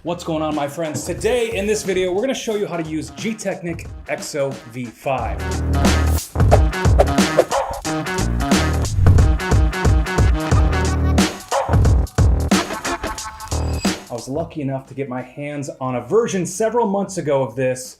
What's going on, my friends? Today in this video, we're going to show you how to use Gtechniq EXOv5. I was lucky enough to get my hands on a version several months ago of this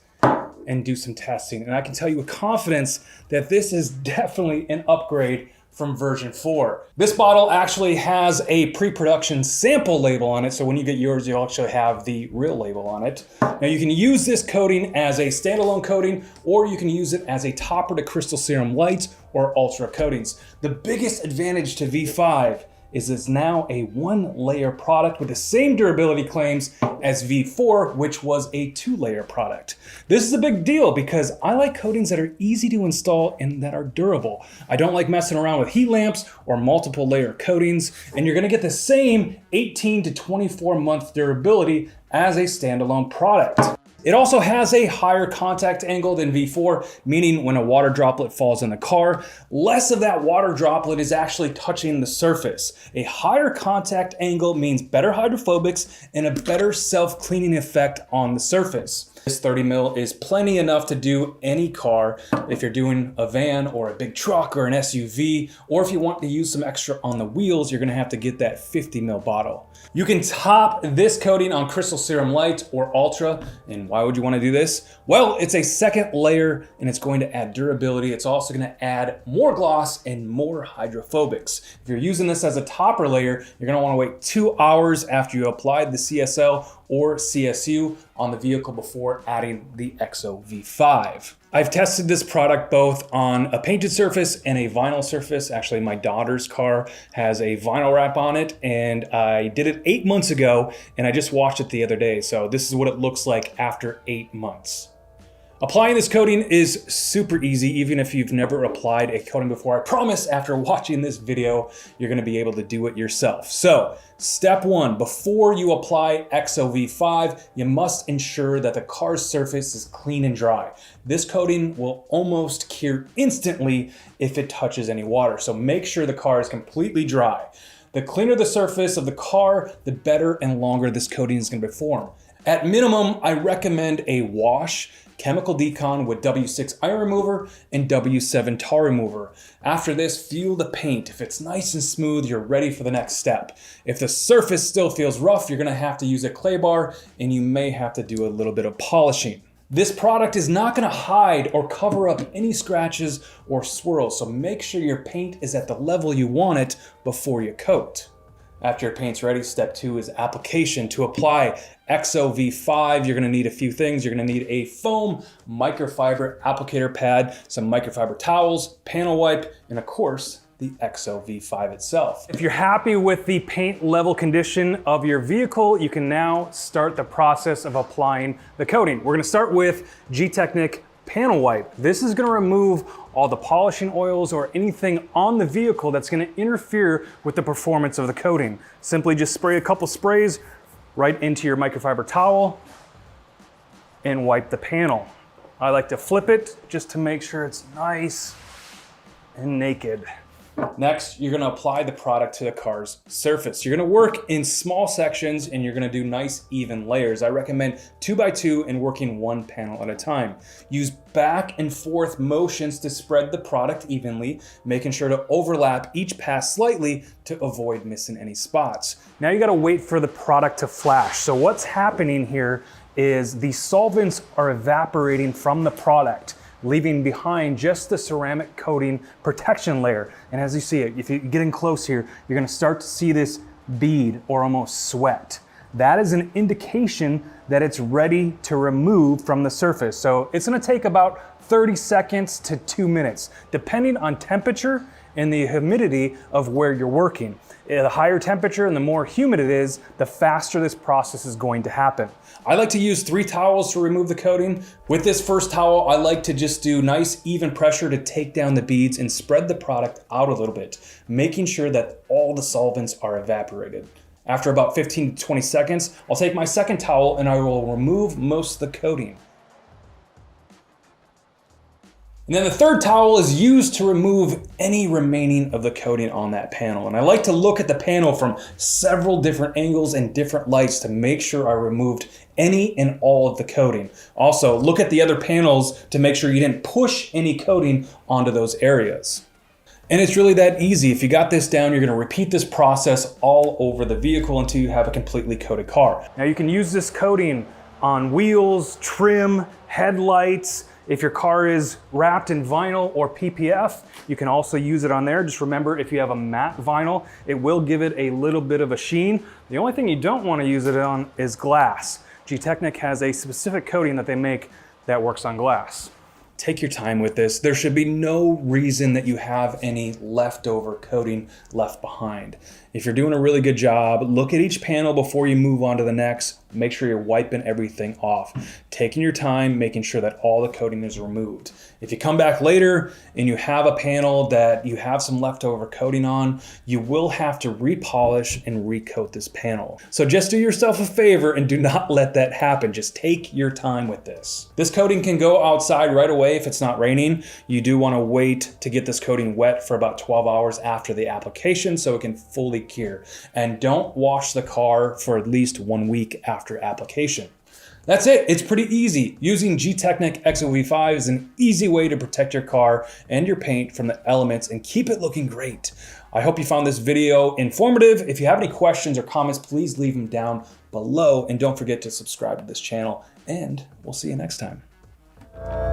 and do some testing. And I can tell you with confidence that this is definitely an upgrade from version 4. This bottle actually has a pre-production sample label on it, so when you get yours, you'll actually have the real label on it. Now you can use this coating as a standalone coating, or you can use it as a topper to Crystal Serum Light or Ultra coatings. The biggest advantage to V5 is it's now a 1-layer product with the same durability claims as V4, which was a 2-layer product. This is a big deal because I like coatings that are easy to install and that are durable. I don't like messing around with heat lamps or multiple layer coatings, and you're gonna get the same 18 to 24 month durability as a standalone product. It also has a higher contact angle than V4, meaning when a water droplet falls in the car, less of that water droplet is actually touching the surface. A higher contact angle means better hydrophobics and a better self-cleaning effect on the surface. This 30 mil is plenty enough to do any car. If you're doing a van or a big truck or an SUV, or if you want to use some extra on the wheels, you're gonna have to get that 50 mil bottle. You can top this coating on Crystal Serum Light or Ultra. And why would you want to do this? Well, it's a second layer and it's going to add durability. It's also going to add more gloss and more hydrophobics. If you're using this as a topper layer, you're going to want to wait 2 hours after you applied the CSL or CSU on the vehicle before adding the EXOv5. I've tested this product both on a painted surface and a vinyl surface. Actually, my daughter's car has a vinyl wrap on it, and I did it 8 months ago, and I just washed it the other day. So this is what it looks like after 8 months. Applying this coating is super easy, even if you've never applied a coating before. I promise after watching this video, you're gonna be able to do it yourself. So, step 1, before you apply EXOv5, you must ensure that the car's surface is clean and dry. This coating will almost cure instantly if it touches any water, so make sure the car is completely dry. The cleaner the surface of the car, the better and longer this coating is gonna perform. At minimum, I recommend a wash, chemical decon with W6 iron remover and W7 tar remover. After this, feel the paint. If it's nice and smooth, you're ready for the next step. If the surface still feels rough, you're gonna have to use a clay bar and you may have to do a little bit of polishing. This product is not gonna hide or cover up any scratches or swirls, so make sure your paint is at the level you want it before you coat. After your paint's ready, step 2 is application. To apply EXOv5, you're gonna need a few things. You're gonna need a foam microfiber applicator pad, some microfiber towels, panel wipe, and of course, the EXOv5 itself. If you're happy with the paint level condition of your vehicle, you can now start the process of applying the coating. We're gonna start with Gtechniq panel wipe. This is gonna remove all the polishing oils or anything on the vehicle that's gonna interfere with the performance of the coating. Simply just spray a couple sprays right into your microfiber towel and wipe the panel. I like to flip it just to make sure it's nice and naked. Next, you're gonna apply the product to the car's surface. You're gonna work in small sections and you're gonna do nice even layers. I recommend 2 by 2 and working 1 panel at a time. Use back and forth motions to spread the product evenly, making sure to overlap each pass slightly to avoid missing any spots. Now you gotta wait for the product to flash. So what's happening here is the solvents are evaporating from the product, leaving behind just the ceramic coating protection layer. And as you see it, if you get in close here, you're gonna start to see this bead or almost sweat. That is an indication that it's ready to remove from the surface. So it's gonna take about 30 seconds to 2 minutes, depending on temperature and the humidity of where you're working. The higher temperature and the more humid it is, the faster this process is going to happen. I like to use 3 towels to remove the coating. With this first towel, I like to just do nice even pressure to take down the beads and spread the product out a little bit, making sure that all the solvents are evaporated. After about 15 to 20 seconds, I'll take my second towel and I will remove most of the coating. And then the third towel is used to remove any remaining of the coating on that panel. And I like to look at the panel from several different angles and different lights to make sure I removed any and all of the coating. Also, look at the other panels to make sure you didn't push any coating onto those areas. And it's really that easy. If you got this down, you're gonna repeat this process all over the vehicle until you have a completely coated car. Now you can use this coating on wheels, trim, headlights. If your car is wrapped in vinyl or PPF, you can also use it on there. Just remember, if you have a matte vinyl, it will give it a little bit of a sheen. The only thing you don't want to use it on is glass. Gtechniq has a specific coating that they make that works on glass. Take your time with this. There should be no reason that you have any leftover coating left behind. If you're doing a really good job, look at each panel before you move on to the next. Make sure you're wiping everything off. Taking your time, making sure that all the coating is removed. If you come back later and you have a panel that you have some leftover coating on, you will have to repolish and recoat this panel. So just do yourself a favor and do not let that happen. Just take your time with this. This coating can go outside right away if it's not raining. You do want to wait to get this coating wet for about 12 hours after the application so it can fully cure. And don't wash the car for at least 1 week after application. That's it. It's pretty easy. Using Gtechniq EXOv5 is an easy way to protect your car and your paint from the elements and keep it looking great. I hope you found this video informative. If you have any questions or comments, please leave them down below and don't forget to subscribe to this channel, and we'll see you next time.